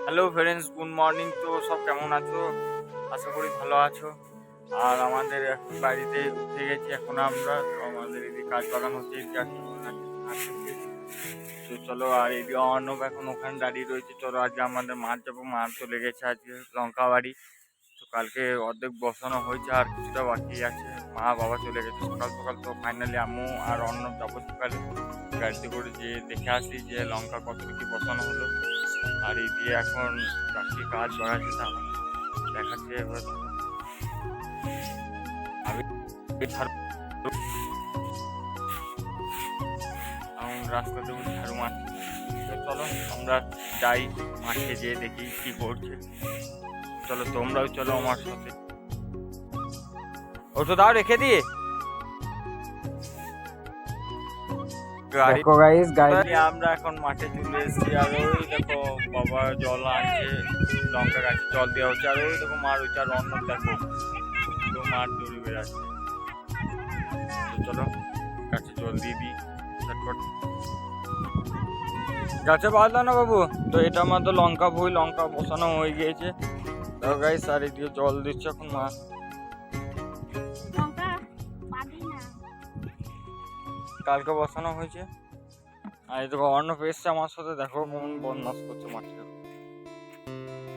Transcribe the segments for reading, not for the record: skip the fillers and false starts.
Hello friends, good morning. তো সব কেমন আছো? আশা করি ভালো আছো। আর আমাদের এখন বাড়িতে উঠে গেছি। এখন আমরা আমাদের এদিকে কাজ বাগান হচ্ছে, এদিকে আসছে। তো চলো, আর এদিকে অর্ণব এখন ওখানে দাঁড়িয়ে রয়েছে। চলো আজকে আমাদের মাঠ যাবো। মাঠ চলে গেছে আজকে লঙ্কা বাড়ি। তো কালকে অর্ধেক বসানো হয়েছে, আর কিছুটা বাকি আছে। মা বাবা চলে গেছে সকাল সকাল। তো ফাইনালি আম্মু আর অর্ণব যাবো সকালে গাড়িতে করে, যে দেখে আসি যে লঙ্কা কত কি বসানো হলো। আর এই দিয়ে এখন বাকি কাজ বাড়াচ্ছে, তা দেখাচ্ছে। এবার আমি রাস্তাতে ঝাড়ু মারছি। তো চলো আমরা যাই মাঠে, যেয়ে দেখি কি করছে। চলো তোমরাও চলো আমার সাথে। ও তো দাও রেখে দিয়ে গাড়ি। দেখো গাইস, গাড়ি আমরা এখন মাঠে চলে এসেছি। আর ওই দেখো বাবা জল আনছে, লঙ্কা গাছে জল দেওয়া হচ্ছে। আর ওই দেখো মার হচ্ছে, আর অন্য দেখো তো মার দৌড়ে বেড়াচ্ছে। তো চলো গাছে জল দিয়ে দিই ঝটপট। গাছে বাঁধলো না বাবু। তো এটা আমাদের লঙ্কা ভুই, লঙ্কা বসানো হয়ে গিয়েছে। তো গাইস, আর এদিকে জল দিচ্ছে এখন মা। কালকে বসানো হয়েছে। আর এই দেখো অর্ণব এসছে আমার সাথে, দেখো কেমন বদমাস করছে মাঠে।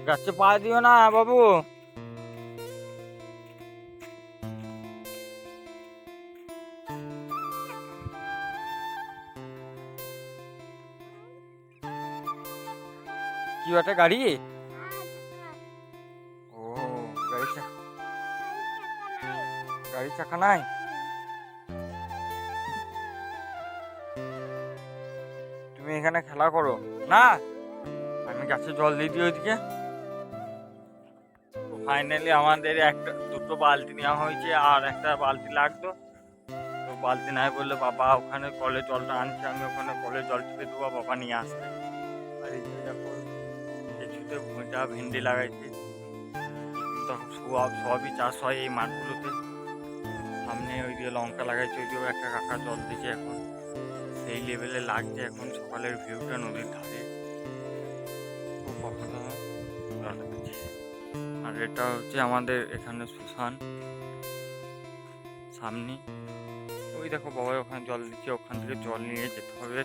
গাছে পা দিও না বাবু। কি একটা গাড়ি? ও গাড়ি চাকা নাই। তুমি এখানে খেলা করো না, আমি গাছে জল দিয়ে দিই ওইদিকে। ফাইনালি আমাদের দুটো বালতি নেওয়া হয়েছে, আর একটা বালতি লাগতো। তো বালতি নাই বললে বাবা ওখানে কলে জলটা আনছে, আমি ওখানে কলে জল টিপে দেবো, বাবা নিয়ে আসবে। আর এই যে দেখো কিছুতে ভুঁইটা ভেন্ডি লাগাইছে। তখন সবই চাষ হয় এই মাঠগুলোতে। সামনে ওই দিয়ে লঙ্কা লাগাইছে, ওই দিয়েও একটা কাকা জল দিচ্ছে এখন। সেই লেভেলে লাগছে এখন সকালের ভিউটা নদীর ধারে, খুব অসাধারণ লাগছে। আর এটা হচ্ছে আমাদের এখানে শ্মশান সামনে। ওই দেখো বাবা ওখানে জল দিচ্ছে, ওখান থেকে জল নিয়ে যেতে হবে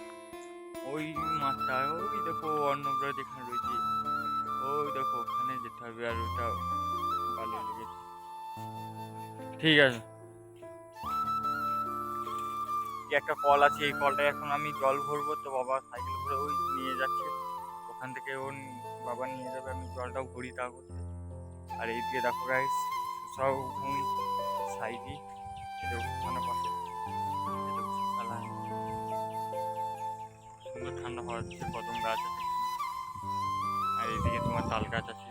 ওই মাঠটায়। ওই দেখো অন্নবরা যেখানে রয়েছে, ওই দেখো ওখানে যেতে হবে। আর ওটা ভালো লেগেছে। ঠিক আছে, একটা কল আছে, এই কলটায় এখন আমি জল ভরবো। তো বাবা সাইকেল করে ওই নিয়ে যাচ্ছে, ওখান থেকে বাবা নিয়ে যাবে, আমি জলটাও ভরি তা করতে। আর এই দিকে দেখো গাইস সব সাইডই, এটা ওখানে পাশে সুন্দর ঠান্ডা হওয়া যাচ্ছে, কদম গাছ আছে। আর এইদিকে তোমার তাল গাছ আছে।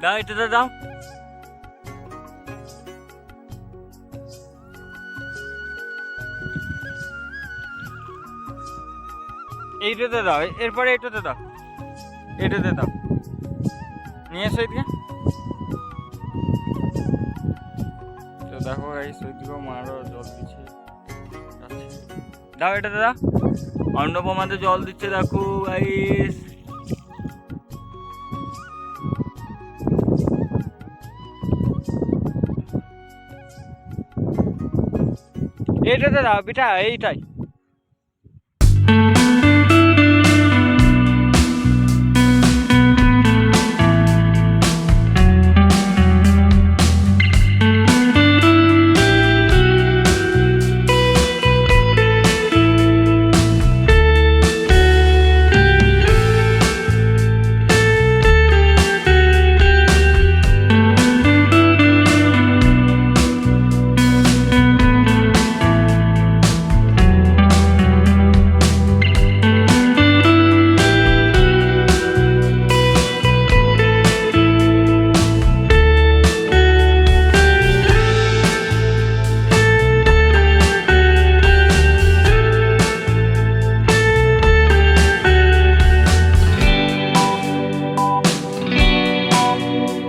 দাও এটাতে দাও। এইটাতে দাও, এরপরে এটাতে দাও, এটাতে দাও। নিয়ে এসো এদিকে। তো দেখো গাইস ওইদিকেও মারও জল দিচ্ছে, দাও এটা দাদা, অন্নপমাতে জল দিচ্ছে দেখো গাইস। এইটা দাদা, বিটা এইটাই।